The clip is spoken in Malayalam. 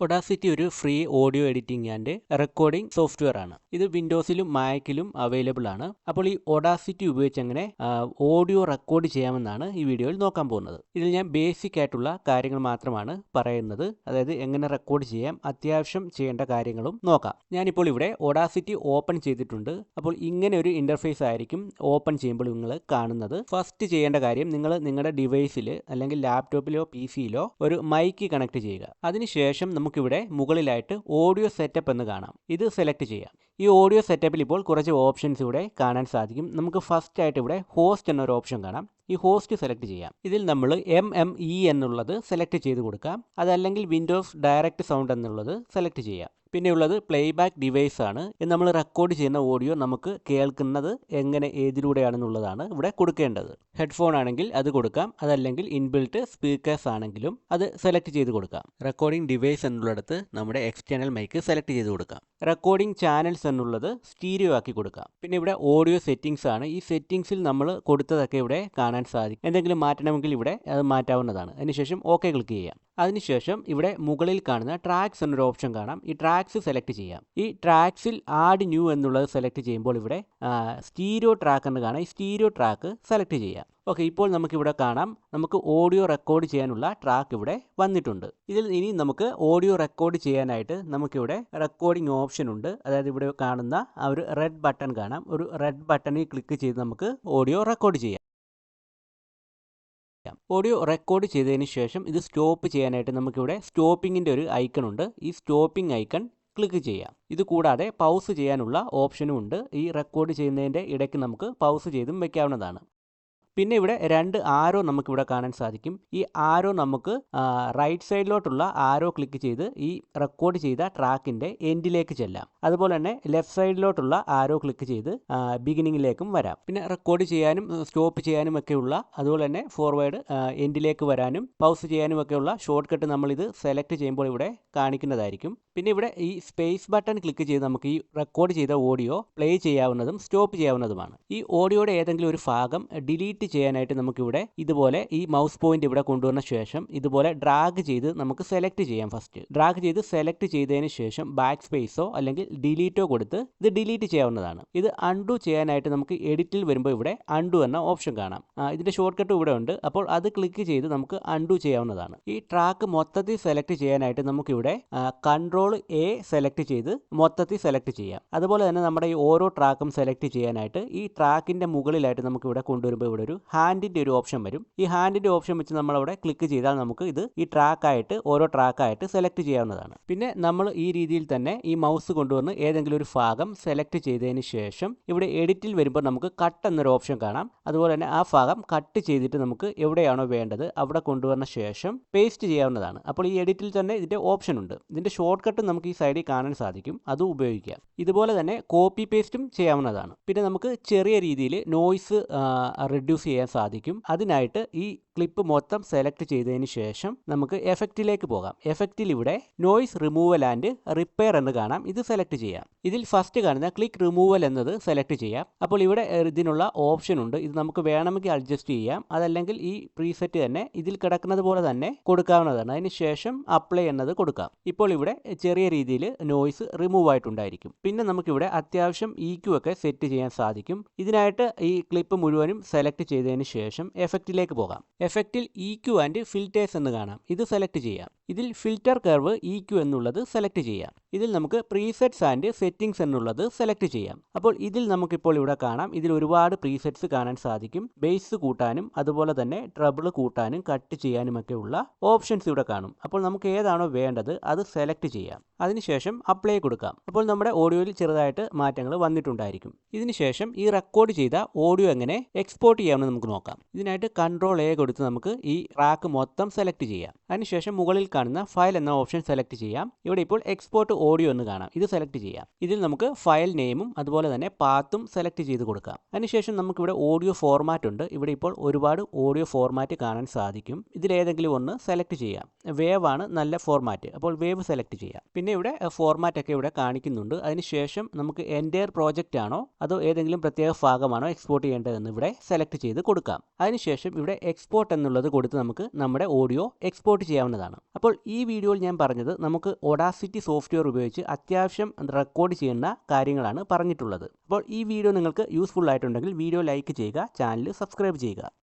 ഒഡാസിറ്റി ഒരു free audio editing and recording software ആണ്. ഇത് വിൻഡോസിലും മാക്കിലും അവൈലബിൾ ആണ്. അപ്പോൾ ഈ ഒഡാസിറ്റി ഉപയോഗിച്ച് എങ്ങനെ ഓഡിയോ റെക്കോർഡ് ചെയ്യാമെന്നാണ് ഈ വീഡിയോയിൽ നോക്കാൻ പോകുന്നത്. ഇതിൽ ഞാൻ ബേസിക് ആയിട്ടുള്ള കാര്യങ്ങൾ മാത്രമാണ് പറയുന്നത്. അതായത് എങ്ങനെ റെക്കോർഡ് ചെയ്യാം, അത്യാവശ്യം ചെയ്യേണ്ട കാര്യങ്ങളും നോക്കാം. ഞാനിപ്പോൾ ഇവിടെ ഒഡാസിറ്റി ഓപ്പൺ ചെയ്തിട്ടുണ്ട്. അപ്പോൾ ഇങ്ങനെ ഒരു ഇന്റർഫേസ് ആയിരിക്കും ഓപ്പൺ ചെയ്യുമ്പോൾ നിങ്ങൾ കാണുന്നത്. ഫസ്റ്റ് ചെയ്യേണ്ട കാര്യം, നിങ്ങൾ നിങ്ങളുടെ ഡിവൈസിൽ അല്ലെങ്കിൽ ലാപ്ടോപ്പിലോ PC-യിലോ ഒരു മൈക്ക് കണക്ട് ചെയ്യുക. അതിനുശേഷം നമുക്കിവിടെ മുകളിലായിട്ട് ഓഡിയോ സെറ്റപ്പ് എന്ന് കാണാം. ഇത് സെലക്ട് ചെയ്യാം. ഈ ഓഡിയോ സെറ്റപ്പിൽ ഇപ്പോൾ കുറച്ച് ഓപ്ഷൻസ് ഇവിടെ കാണാൻ സാധിക്കും. നമുക്ക് ഫസ്റ്റ് ആയിട്ട് ഇവിടെ ഹോസ്റ്റ് എന്നൊരു ഓപ്ഷൻ കാണാം. ഈ ഹോസ്റ്റ് സെലക്ട് ചെയ്യാം. ഇതിൽ നമ്മൾ MME എന്നുള്ളത് സെലക്ട് ചെയ്ത് കൊടുക്കാം. അതല്ലെങ്കിൽ വിൻഡോസ് ഡയറക്റ്റ് സൗണ്ട് എന്നുള്ളത് സെലക്ട് ചെയ്യാം. പിന്നെയുള്ളത് പ്ലേബാക്ക് ഡിവൈസ് ആണ്. നമ്മൾ റെക്കോർഡ് ചെയ്യുന്ന ഓഡിയോ നമുക്ക് കേൾക്കുന്നത് എങ്ങനെ, ഏതിലൂടെയാണെന്നുള്ളതാണ് ഇവിടെ കൊടുക്കേണ്ടത്. ഹെഡ്ഫോൺ ആണെങ്കിൽ അത് കൊടുക്കാം. അതല്ലെങ്കിൽ ഇൻബിൽറ്റ് സ്പീക്കേഴ്സ് ആണെങ്കിലും അത് സെലക്ട് ചെയ്ത് കൊടുക്കാം. റെക്കോർഡിംഗ് ഡിവൈസ് എന്നുള്ളിടത്ത് നമ്മുടെ എക്സ്റ്റേണൽ മൈക്ക് സെലക്ട് ചെയ്ത് കൊടുക്കാം. റെക്കോർഡിംഗ് ചാനൽസ് എന്നുള്ളത് സ്റ്റീരിയോ ആക്കി കൊടുക്കാം. പിന്നെ ഇവിടെ ഓഡിയോ സെറ്റിംഗ്സ് ആണ്. ഈ സെറ്റിംഗ്സിൽ നമ്മൾ കൊടുത്തതൊക്കെ ഇവിടെ കാണാൻ സാധിക്കും. എന്തെങ്കിലും മാറ്റണമെങ്കിൽ ഇവിടെ അത് മാറ്റാവുന്നതാണ്. അതിനുശേഷം ഓക്കെ ക്ലിക്ക് ചെയ്യാം. അതിനുശേഷം ഇവിടെ മുകളിൽ കാണുന്ന ട്രാക്സ് എന്നൊരു ഓപ്ഷൻ കാണാം. ഈ ട്രാക്സ് സെലക്ട് ചെയ്യാം. ഈ ട്രാക്സിൽ ആഡ് ന്യൂ എന്നുള്ളത് സെലക്ട് ചെയ്യുമ്പോൾ ഇവിടെ സ്റ്റീരിയോ ട്രാക്ക് എന്ന് കാണാം. ഈ സ്റ്റീരിയോ ട്രാക്ക് സെലക്ട് ചെയ്യാം. ഓക്കെ, ഇപ്പോൾ നമുക്കിവിടെ കാണാം, നമുക്ക് ഓഡിയോ റെക്കോർഡ് ചെയ്യാനുള്ള ട്രാക്ക് ഇവിടെ വന്നിട്ടുണ്ട്. ഇതിൽ ഇനി നമുക്ക് ഓഡിയോ റെക്കോർഡ് ചെയ്യാനായിട്ട് നമുക്കിവിടെ റെക്കോർഡിംഗ് ഓപ്ഷൻ ഉണ്ട്. അതായത് ഇവിടെ കാണുന്ന ആ ഒരു റെഡ് ബട്ടൺ കാണാം. ഒരു റെഡ് ബട്ടണിൽ ക്ലിക്ക് ചെയ്ത് നമുക്ക് ഓഡിയോ റെക്കോർഡ് ചെയ്യാം. ഓഡിയോ റെക്കോർഡ് ചെയ്തതിന് ശേഷം ഇത് സ്റ്റോപ്പ് ചെയ്യാനായിട്ട് നമുക്കിവിടെ സ്റ്റോപ്പിങ്ങിൻ്റെ ഒരു ഐക്കൺ ഉണ്ട്. ഈ സ്റ്റോപ്പിംഗ് ഐക്കൺ ക്ലിക്ക് ചെയ്യാം. ഇത് കൂടാതെ പൗസ് ചെയ്യാനുള്ള ഓപ്ഷനും ഉണ്ട്. ഈ റെക്കോർഡ് ചെയ്യുന്നതിൻ്റെ ഇടയ്ക്ക് നമുക്ക് പൗസ് ചെയ്തും വെക്കാവുന്നതാണ്. പിന്നെ ഇവിടെ രണ്ട് ആരോ നമുക്കിവിടെ കാണാൻ സാധിക്കും. ഈ ആരോ നമുക്ക് റൈറ്റ് സൈഡിലോട്ടുള്ള ആരോ ക്ലിക്ക് ചെയ്ത് ഈ റെക്കോർഡ് ചെയ്ത ട്രാക്കിൻ്റെ എൻഡിലേക്ക് ചെല്ലാം. അതുപോലെ തന്നെ ലെഫ്റ്റ് സൈഡിലോട്ടുള്ള ആരോ ക്ലിക്ക് ചെയ്ത് ബിഗിനിങ്ങിലേക്കും വരാം. പിന്നെ റെക്കോർഡ് ചെയ്യാനും സ്റ്റോപ്പ് ചെയ്യാനും ഒക്കെയുള്ള, അതുപോലെ തന്നെ ഫോർവേഡ് എൻഡിലേക്ക് വരാനും പൗസ് ചെയ്യാനും ഒക്കെയുള്ള ഷോർട്ട് കട്ട് നമ്മളിത് സെലക്ട് ചെയ്യുമ്പോൾ ഇവിടെ കാണിക്കുന്നതായിരിക്കും. പിന്നെ ഇവിടെ ഈ സ്പേസ് ബട്ടൺ ക്ലിക്ക് ചെയ്ത് നമുക്ക് ഈ റെക്കോർഡ് ചെയ്ത ഓഡിയോ പ്ലേ ചെയ്യാവുന്നതും സ്റ്റോപ്പ് ചെയ്യാവുന്നതുമാണ്. ഈ ഓഡിയോയുടെ ഏതെങ്കിലും ഒരു ഭാഗം ഡിലീറ്റ് ചെയ്യാനായിട്ട് നമുക്കിവിടെ ഇതുപോലെ ഈ മൗസ് പോയിന്റ് ഇവിടെ കൊണ്ടുവന്ന ശേഷം ഇതുപോലെ ഡ്രാഗ് ചെയ്ത് നമുക്ക് സെലക്ട് ചെയ്യാം. ഫസ്റ്റ് ഡ്രാഗ് ചെയ്ത് സെലക്ട് ചെയ്തതിന് ശേഷം ബാക്ക് സ്പേസോ അല്ലെങ്കിൽ ഡിലീറ്റോ കൊടുത്ത് ഇത് ഡിലീറ്റ് ചെയ്യാവുന്നതാണ്. ഇത് അൺഡു ചെയ്യാനായിട്ട് നമുക്ക് എഡിറ്റിൽ വരുമ്പോൾ ഇവിടെ അൺഡു എന്ന ഓപ്ഷൻ കാണാം. ഇതിന്റെ ഷോർട്ട് കട്ട് ഇവിടെ ഉണ്ട്. അപ്പോൾ അത് ക്ലിക്ക് ചെയ്ത് നമുക്ക് അൺഡു ചെയ്യാവുന്നതാണ്. ഈ ട്രാക്ക് മൊത്തത്തിൽ സെലക്ട് ചെയ്യാനായിട്ട് നമുക്കിവിടെ കൺട്രോൾ A സെലക്ട് ചെയ്ത് മൊത്തത്തിൽ സെലക്ട് ചെയ്യാം. അതുപോലെ തന്നെ നമ്മുടെ ഈ ഓരോ ട്രാക്കും സെലക്ട് ചെയ്യാനായിട്ട് ഈ ട്രാക്കിന്റെ മുകളിലായിട്ട് നമുക്ക് ഇവിടെ കൊണ്ടുവരുമ്പോൾ ഇവിടെ ഒരു ഹാൻഡിന്റെ ഒരു ഓപ്ഷൻ വരും. ഈ ഹാൻഡിന്റെ ഓപ്ഷൻ വെച്ച് നമ്മൾ അവിടെ ക്ലിക്ക് ചെയ്താൽ നമുക്ക് ഇത് ഈ ട്രാക്കായിട്ട് ഓരോ ട്രാക്കായിട്ട് സെലക്ട് ചെയ്യാവുന്നതാണ്. പിന്നെ നമ്മൾ ഈ രീതിയിൽ തന്നെ ഈ മൗസ് കൊണ്ടുവന്ന് ഏതെങ്കിലും ഒരു ഭാഗം സെലക്ട് ചെയ്തതിന് ശേഷം ഇവിടെ എഡിറ്റിൽ വരുമ്പോൾ നമുക്ക് കട്ട് എന്നൊരു ഓപ്ഷൻ കാണാം. അതുപോലെ തന്നെ ആ ഭാഗം കട്ട് ചെയ്തിട്ട് നമുക്ക് എവിടെയാണോ വേണ്ടത് അവിടെ കൊണ്ടുവന്ന ശേഷം പേസ്റ്റ് ചെയ്യാവുന്നതാണ്. അപ്പോൾ ഈ എഡിറ്റിൽ തന്നെ ഇതിന്റെ ഓപ്ഷൻ ഉണ്ട്. ഇതിന്റെ ഷോർട്ട് കട്ട് നമുക്ക് ഈ സൈഡിൽ കാണാൻ സാധിക്കും. അതും ഉപയോഗിക്കാം. ഇതുപോലെ തന്നെ കോപ്പി പേസ്റ്റും ചെയ്യാവുന്നതാണ്. പിന്നെ നമുക്ക് ചെറിയ രീതിയിൽ നോയ്സ് റിഡ്യൂസ് ചെയ്യാൻ സാധിക്കും. അതിനായിട്ട് ഈ ക്ലിപ്പ് മൊത്തം സെലക്ട് ചെയ്തതിന് ശേഷം നമുക്ക് എഫക്റ്റിലേക്ക് പോകാം. എഫക്റ്റിൽ ഇവിടെ നോയ്സ് റിമൂവൽ ആൻഡ് റിപ്പയർ എന്ന് കാണാം. ഇത് സെലക്ട് ചെയ്യാം. ഇതിൽ ഫസ്റ്റ് കാണുന്ന ക്ലിക്ക് റിമൂവൽ എന്നത് സെലക്ട് ചെയ്യാം. അപ്പോൾ ഇവിടെ ഇതിനുള്ള ഓപ്ഷൻ ഉണ്ട്. ഇത് നമുക്ക് വേണമെങ്കിൽ അഡ്ജസ്റ്റ് ചെയ്യാം. അതല്ലെങ്കിൽ ഈ പ്രീസെറ്റ് തന്നെ ഇതിൽ കിടക്കുന്നത് പോലെ തന്നെ കൊടുക്കാവുന്നതാണ്. അതിന് ശേഷം അപ്ലൈ എന്നത് കൊടുക്കാം. ഇപ്പോൾ ഇവിടെ ചെറിയ രീതിയിൽ നോയ്സ് റിമൂവ് ആയിട്ടുണ്ടായിരിക്കും. പിന്നെ നമുക്കിവിടെ അത്യാവശ്യം EQ ഒക്കെ സെറ്റ് ചെയ്യാൻ സാധിക്കും. ഇതിനായിട്ട് ഈ ക്ലിപ്പ് മുഴുവനും സെലക്ട് ചെയ്തതിന് ശേഷം എഫക്റ്റിലേക്ക് പോകാം. എഫക്റ്റിൽ EQ ആൻഡ് ഫിൽറ്റേഴ്സ് എന്ന് കാണാം. ഇത് സെലക്ട് ചെയ്യാം. ഇതിൽ ഫിൽറ്റർ കർവ് EQ എന്നുള്ളത് സെലക്ട് ചെയ്യാം. ഇതിൽ നമുക്ക് പ്രീസെറ്റ്സ് ആൻഡ് സെറ്റിംഗ്സ് എന്നുള്ളത് സെലക്ട് ചെയ്യാം. അപ്പോൾ ഇതിൽ നമുക്കിപ്പോൾ ഇവിടെ കാണാം, ഇതിൽ ഒരുപാട് പ്രീസെറ്റ്സ് കാണാൻ സാധിക്കും. ബേസ് കൂട്ടാനും അതുപോലെ തന്നെ ട്രബിൾ കൂട്ടാനും കട്ട് ചെയ്യാനും ഒക്കെ ഉള്ള ഓപ്ഷൻസ് ഇവിടെ കാണും. അപ്പോൾ നമുക്ക് ഏതാണോ വേണ്ടത് അത് സെലക്ട് ചെയ്യാം. അതിനുശേഷം അപ്ലൈ കൊടുക്കാം. അപ്പോൾ നമ്മുടെ ഓഡിയോയിൽ ചെറുതായിട്ട് മാറ്റങ്ങൾ വന്നിട്ടുണ്ടായിരിക്കും. ഇതിനുശേഷം ഈ റെക്കോർഡ് ചെയ്ത ഓഡിയോ എങ്ങനെ എക്സ്പോർട്ട് ചെയ്യാമെന്ന് നമുക്ക് നോക്കാം. ഇതിനായിട്ട് കൺട്രോൾ A കൊടുത്ത് നമുക്ക് ഈ ട്രാക്ക് മൊത്തം സെലക്ട് ചെയ്യാം. അതിനുശേഷം മുകളിൽ കാണുന്ന ഫയൽ എന്ന ഓപ്ഷൻ സെലക്ട് ചെയ്യാം. ഇവിടെ ഇപ്പോൾ എക്സ്പോർട്ട് ഓഡിയോ എന്ന് കാണാം. ഇത് സെലക്ട് ചെയ്യാം. ഇതിൽ നമുക്ക് ഫയൽ നെയിമും അതുപോലെ തന്നെ പാത്തും സെലക്ട് ചെയ്ത് കൊടുക്കാം. അതിനുശേഷം നമുക്കിവിടെ ഓഡിയോ ഫോർമാറ്റ് ഉണ്ട്. ഇവിടെ ഇപ്പോൾ ഒരുപാട് ഓഡിയോ ഫോർമാറ്റ് കാണാൻ സാധിക്കും. ഇതിലേതെങ്കിലും ഒന്ന് സെലക്ട് ചെയ്യാം. വേവ് ആണ് നല്ല ഫോർമാറ്റ്. അപ്പോൾ വേവ് സെലക്ട് ചെയ്യാം. പിന്നെ ഇവിടെ ഫോർമാറ്റ് ഒക്കെ ഇവിടെ കാണിക്കുന്നുണ്ട്. അതിനുശേഷം നമുക്ക് എൻ്റയർ പ്രോജക്റ്റ് ആണോ അതോ ഏതെങ്കിലും പ്രത്യേക ഭാഗമാണോ എക്സ്പോർട്ട് ചെയ്യേണ്ടതെന്ന് ഇവിടെ സെലക്ട് ചെയ്ത് കൊടുക്കാം. അതിനുശേഷം ഇവിടെ എക്സ്പോർട്ട് എന്നുള്ളത് കൊടുത്ത് നമുക്ക് നമ്മുടെ ഓഡിയോ എക്സ്പോർട്ട് ചെയ്യാവുന്നതാണ്. അപ്പോൾ ഈ വീഡിയോയിൽ ഞാൻ പറഞ്ഞത് നമുക്ക് ഓഡാസിറ്റി സോഫ്റ്റ്വെയർ ഉപയോഗിച്ച് അത്യാവശ്യം റെക്കോർഡ് ചെയ്യുന്ന കാര്യങ്ങളാണ് പറഞ്ഞിട്ടുള്ളത്. അപ്പോൾ ഈ വീഡിയോ നിങ്ങൾക്ക് യൂസ്ഫുൾ ആയിട്ടുണ്ടെങ്കിൽ വീഡിയോ ലൈക്ക് ചെയ്യുക, ചാനൽ സബ്സ്ക്രൈബ് ചെയ്യുക.